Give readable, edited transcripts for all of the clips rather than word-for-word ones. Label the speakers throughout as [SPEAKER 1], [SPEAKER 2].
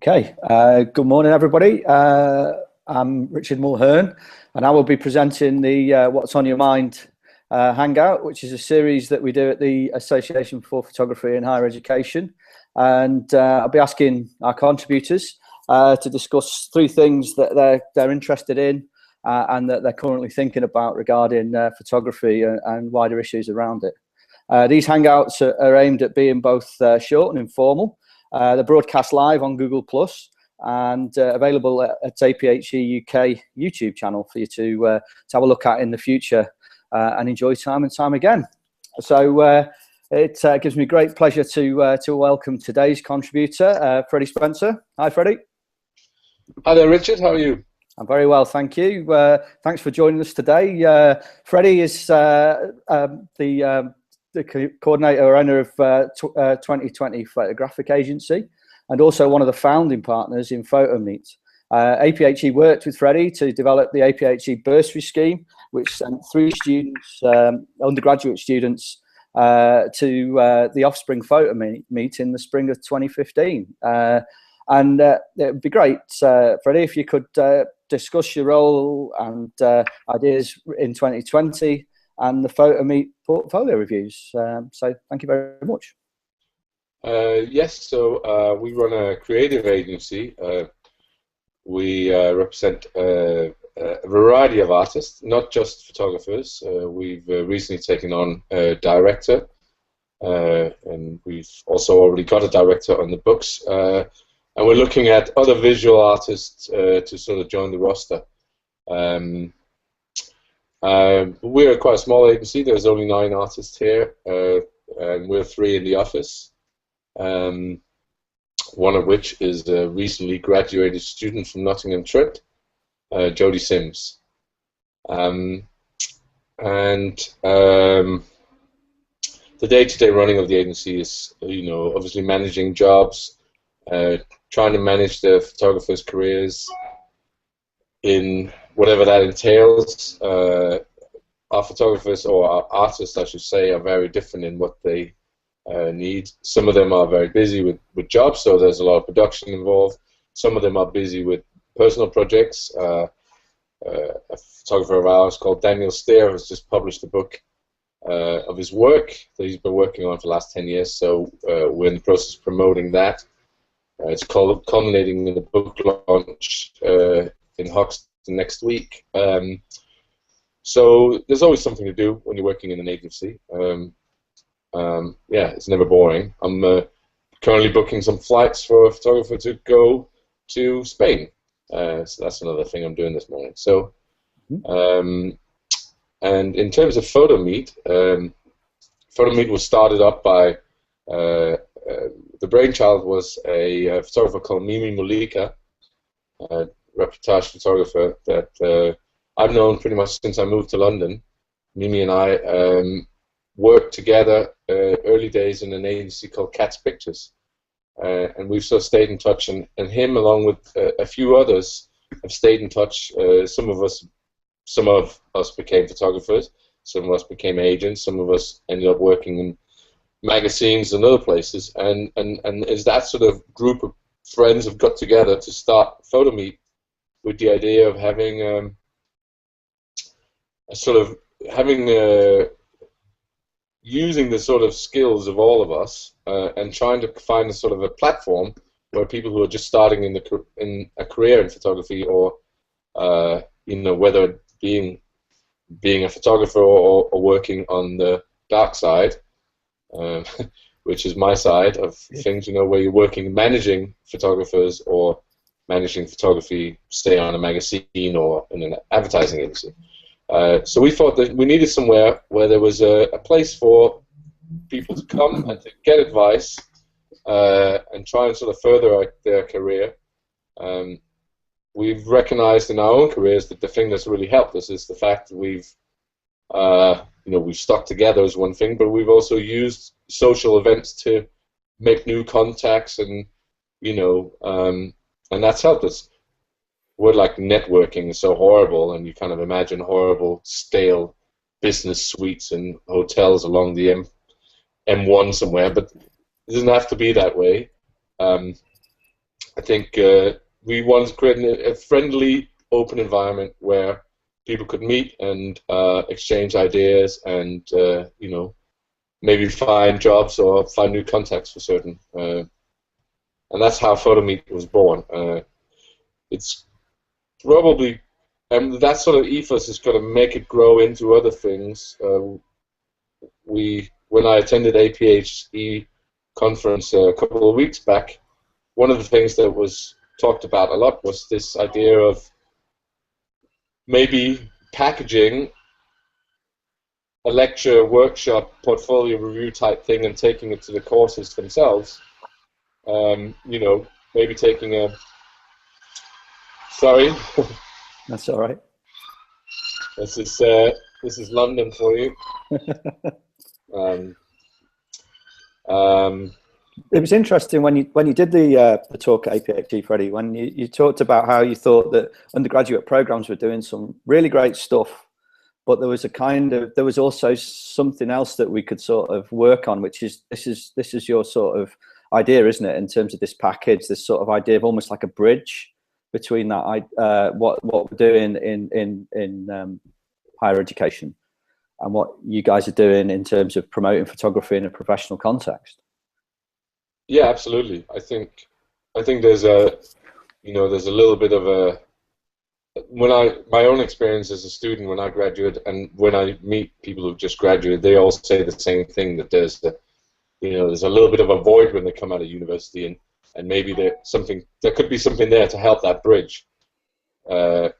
[SPEAKER 1] Okay, good morning, everybody. I'm Richard Mulhern, and I will be presenting the What's on Your Mind Hangout, which is a series that we do at the Association for Photography in Higher Education. And I'll be asking our contributors to discuss three things that they're interested in and that they're currently thinking about regarding photography and wider issues around it. These Hangouts are aimed at being both short and informal. They're broadcast live on Google Plus and available at APHE UK YouTube channel for you to have a look at in the future and enjoy time and time again. So it gives me great pleasure to welcome today's contributor, Freddie Spencer. Hi, Freddie.
[SPEAKER 2] Hi there, Richard. How are you?
[SPEAKER 1] I'm very well, thank you. Thanks for joining us today. Freddie is the coordinator or owner of 2020 Photographic Agency and also one of the founding partners in photomeet. APHE worked with Freddie to develop the APHE bursary scheme, which sent 3 students, undergraduate students, to the Offspring photomeet in the spring of 2015. And it would be great, Freddie, if you could discuss your role and ideas in 2020 and the photomeet portfolio reviews. So thank you very much.
[SPEAKER 2] Yes, so we run a creative agency. We represent a variety of artists, not just photographers. We've recently taken on a director, and we've also already got a director on the books. And we're looking at other visual artists to sort of join the roster. We're quite a small agency. There's only 9 artists here, and we're 3 in the office. One of which is a recently graduated student from Nottingham Trent, Jodie Sims. The day-to-day running of the agency is, obviously managing jobs, trying to manage the photographers' careers in whatever that entails. Our photographers, or our artists, I should say, are very different in what they need. Some of them are very busy with jobs, so there's a lot of production involved. Some of them are busy with personal projects. A photographer of ours called Daniel Steer has just published a book of his work that he's been working on for the last 10 years, so we're in the process of promoting that. It's culminating in the book launch in Hoxton next week. So there's always something to do when you're working in an agency. Yeah, it's never boring. I'm currently booking some flights for a photographer to go to Spain. So that's another thing I'm doing this morning. So, and in terms of photomeet, photomeet was started up by the brainchild was a photographer called Mimi Mulika, a reportage photographer that I've known pretty much since I moved to London. Mimi and I worked together early days in an agency called Cat's Pictures, and we've sort of stayed in touch. And him, along with a few others, have stayed in touch. Some of us became photographers. Some of us became agents. Some of us ended up working in magazines and other places. And as that sort of group of friends have got together to start photomeet with the idea of having using the sort of skills of all of us and trying to find a sort of a platform where people who are just starting in a career in photography, or whether being a photographer or working on the dark side, which is my side of things, where you're working managing photographers or managing photography, say on a magazine or in an advertising agency. So we thought that we needed somewhere where there was a place for people to come and to get advice and try and sort of further their career. We've recognized in our own careers that the thing that's really helped us is the fact that we've stuck together as one thing, but we've also used social events to make new contacts, and and that's helped us. Word like networking is so horrible, and you kind of imagine horrible, stale business suites and hotels along the M1 somewhere, but it doesn't have to be that way. I think we wanted to create a friendly, open environment where people could meet and exchange ideas and you know, maybe find jobs or find new contacts for certain. And that's how photomeet was born. It's probably, and that sort of ethos is going to make it grow into other things. When I attended APHE conference a couple of weeks back, one of the things that was talked about a lot was this idea of maybe packaging a lecture, workshop, portfolio review type thing and taking it to the courses themselves. You know, maybe taking a... Sorry.
[SPEAKER 1] That's all right.
[SPEAKER 2] This is London for you.
[SPEAKER 1] It was interesting when you did the talk at APHE, Freddie, when you talked about how you thought that undergraduate programs were doing some really great stuff, but there was also something else that we could sort of work on, which is this is your sort of idea, isn't it, in terms of this package, this sort of idea of almost like a bridge between that what we're doing in higher education and what you guys are doing in terms of promoting photography in a professional context.
[SPEAKER 2] Yeah, absolutely. I think there's a little bit of a, my own experience as a student when I graduate and when I meet people who've just graduated, they all say the same thing, that there's a little bit of a void when they come out of university, and maybe there could be something there to help that bridge, or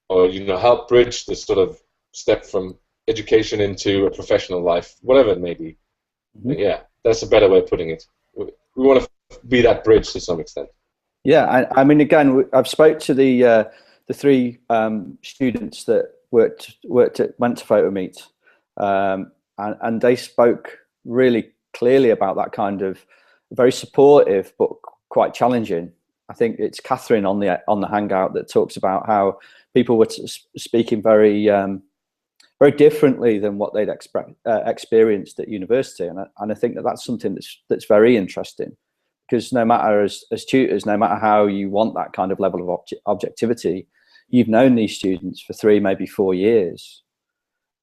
[SPEAKER 2] help bridge the sort of step from education into a professional life, whatever it may be. Mm-hmm. Yeah, that's a better way of putting it. We want to be that bridge to some extent. Yeah,
[SPEAKER 1] I mean, again, I've spoke to the three students that went to photomeet, and they spoke really clearly about that kind of very supportive but quite challenging. I think it's Catherine on the Hangout that talks about how people were speaking very differently than what they'd experienced at university, and I think that's something that's very interesting, because no matter as tutors, no matter how you want that kind of level of objectivity, you've known these students for 3, maybe 4 years,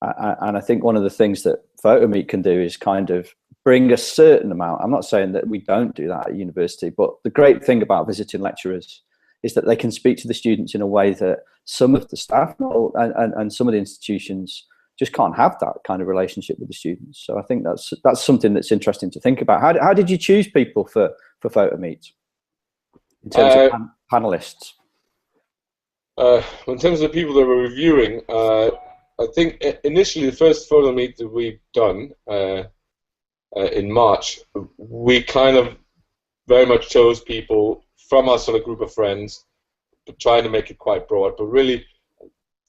[SPEAKER 1] and I think one of the things that photomeet can do is kind of bring a certain amount. I'm not saying that we don't do that at university, but the great thing about visiting lecturers is that they can speak to the students in a way that some of the staff and some of the institutions just can't have that kind of relationship with the students. So I think that's something that's interesting to think about. How did you choose people for photomeet in terms of panelists?
[SPEAKER 2] In terms of the people that were reviewing, I think initially the first photomeet that we've done in March, we kind of very much chose people from our sort of group of friends, but trying to make it quite broad. But really,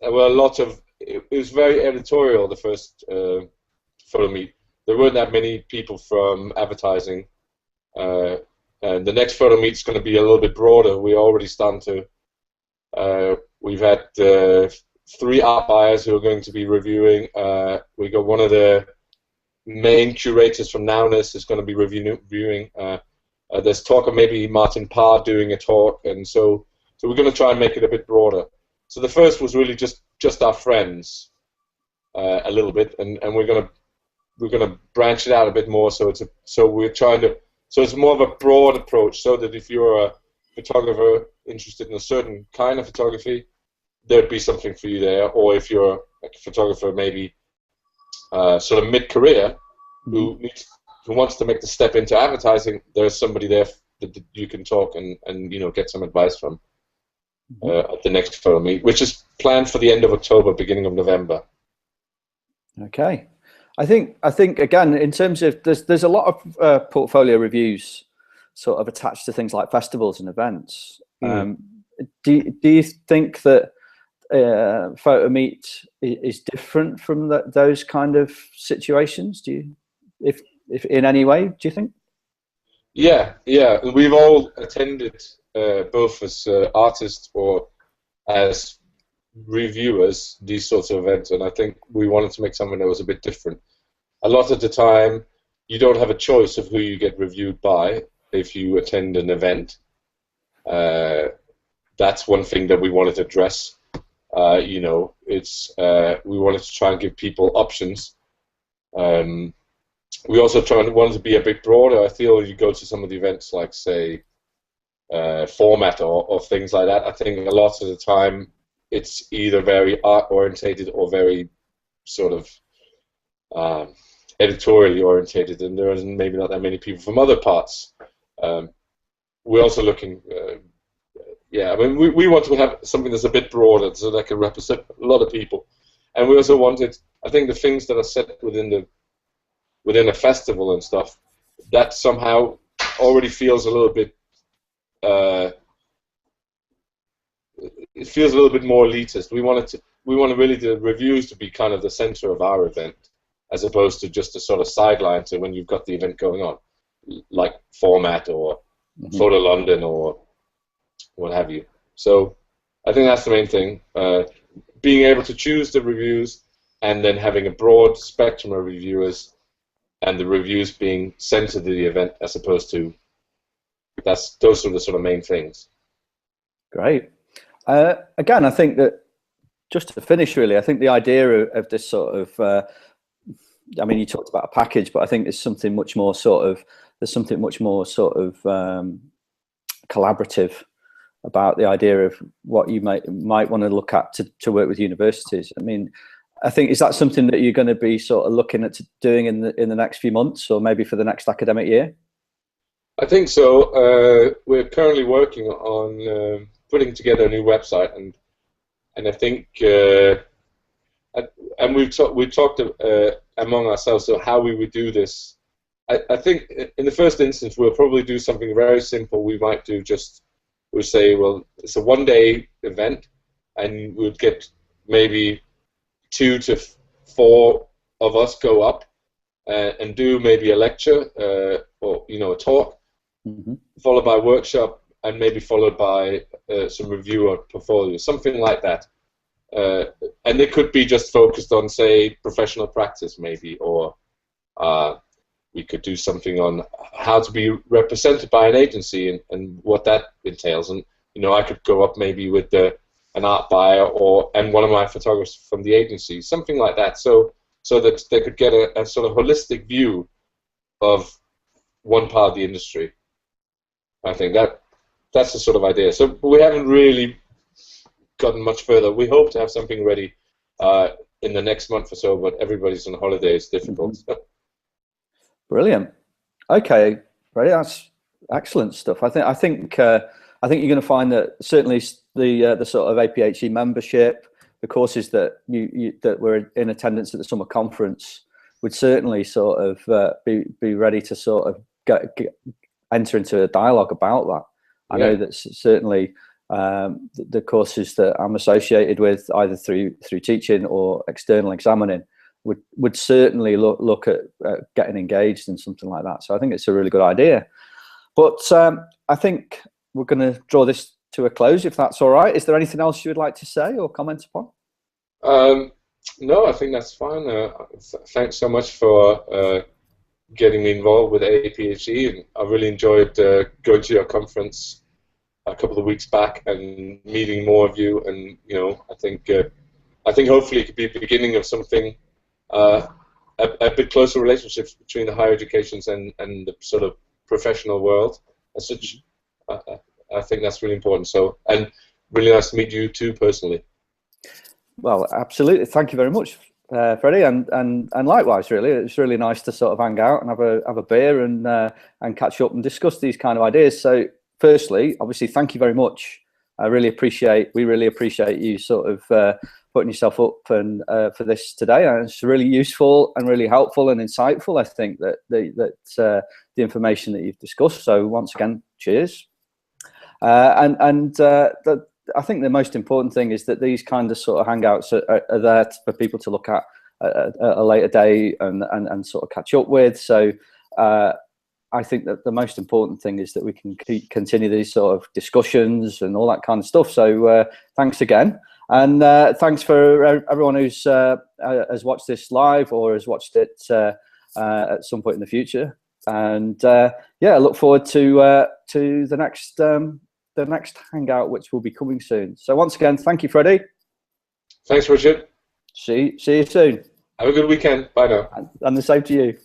[SPEAKER 2] there were a lot of, it was very editorial, the first photomeet. There weren't that many people from advertising. And the next photomeet is going to be a little bit broader. We're already starting to, we've had 3 art buyers who are going to be reviewing. We got one of the main curators from Nowness is going to be reviewing. There's talk of maybe Martin Parr doing a talk, and so we're going to try and make it a bit broader. So the first was really just our friends, a little bit, and we're gonna branch it out a bit more. So it's more of a broad approach, so that if you're a photographer interested in a certain kind of photography, there'd be something for you there. Or if you're a photographer maybe sort of mid-career who wants to make the step into advertising, there's somebody there that you can talk and get some advice from at the next photomeet, which is planned for the end of October, beginning of November.
[SPEAKER 1] Okay, I think again, in terms of there's a lot of portfolio reviews sort of attached to things like festivals and events. Do you think that photomeet is different from those kind of situations? Do you, if in any way, do you think?
[SPEAKER 2] Yeah, we've all attended both as artists or as reviewers these sorts of events, and I think we wanted to make something that was a bit different. A lot of the time, you don't have a choice of who you get reviewed by if you attend an event. That's one thing that we wanted to address. You know, it's we wanted to try and give people options. We also wanted to be a bit broader. I feel you go to some of the events, like say format or things like that. I think a lot of the time it's either very art orientated or very sort of editorially orientated, and there isn't maybe not that many people from other parts. We're also looking. Yeah, I mean, we want to have something that's a bit broader so that can represent a lot of people, and we also wanted. I think the things that are set within a festival and stuff, that somehow already feels a little bit. It feels a little bit more elitist. We want really the reviews to be kind of the center of our event, as opposed to just a sort of sideline to when you've got the event going on, like format or Photo London or what have you. So I think that's the main thing. Being able to choose the reviews and then having a broad spectrum of reviewers, and the reviews being centered to the event as opposed to those are the sort of main things.
[SPEAKER 1] Great. Again, I think that just to finish, really, I think the idea of this sort of, I mean, you talked about a package, but I think there's something much more sort of, collaborative about the idea of what you might want to look at to work with universities. I mean, I think, is that something that you're going to be sort of looking at doing in the next few months, or maybe for the next academic year?
[SPEAKER 2] I think so. We're currently working on putting together a new website, and I think and we've talked among ourselves so how we would do this. I think in the first instance we'll probably do something very simple. We might do we'll say, well, it's a one-day event, and we'll get maybe 2 to 4 of us go up and do maybe a lecture or a talk, followed by a workshop, and maybe followed by some review or portfolio, something like that. And it could be just focused on, say, professional practice, maybe, or we could do something on how to be represented by an agency and what that entails. And I could go up maybe with an art buyer and one of my photographers from the agency, something like that, so that they could get a sort of holistic view of one part of the industry. I think that's the sort of idea. So we haven't really gotten much further. We hope to have something ready in the next month or so, but everybody's on holiday. It's difficult.
[SPEAKER 1] Brilliant. Okay, Frede, that's excellent stuff. I think you're going to find that certainly the sort of APHE membership, the courses that that were in attendance at the summer conference, would certainly sort of be ready to sort of enter into a dialogue about that. I know that certainly the courses that I'm associated with, either through teaching or external examining, would certainly look at getting engaged in something like that. So I think it's a really good idea. But I think we're going to draw this to a close, if that's all right. Is there anything else you would like to say or comment upon?
[SPEAKER 2] No, I think that's fine. Thanks so much for getting me involved with APHE, and I really enjoyed going to your conference a couple of weeks back and meeting more of you. And I think hopefully it could be the beginning of something, a bit closer relationships between the higher educations and the sort of professional world as such. I think that's really important. So, and really nice to meet you too personally. Well, absolutely. Thank you very much, Freddie, and likewise. Really, it's really nice to sort of hang out and have a beer and catch up and discuss these kind of ideas. So, firstly, obviously, thank you very much. We really appreciate you sort of putting yourself up and for this today. And it's really useful and really helpful and insightful. I think that the information that you've discussed. So once again, cheers. I think the most important thing is that these kind of sort of hangouts are there for people to look at a later day and sort of catch up with. So I think that the most important thing is that we can continue these sort of discussions and all that kind of stuff. So thanks again. And thanks for everyone who's has watched this live or has watched it at some point in the future. And yeah, I look forward to the
[SPEAKER 1] the next Hangout, which will be coming soon. So once again, thank you, Freddie.
[SPEAKER 2] Thanks, Richard.
[SPEAKER 1] See you soon.
[SPEAKER 2] Have a good weekend. Bye now.
[SPEAKER 1] And the same to you.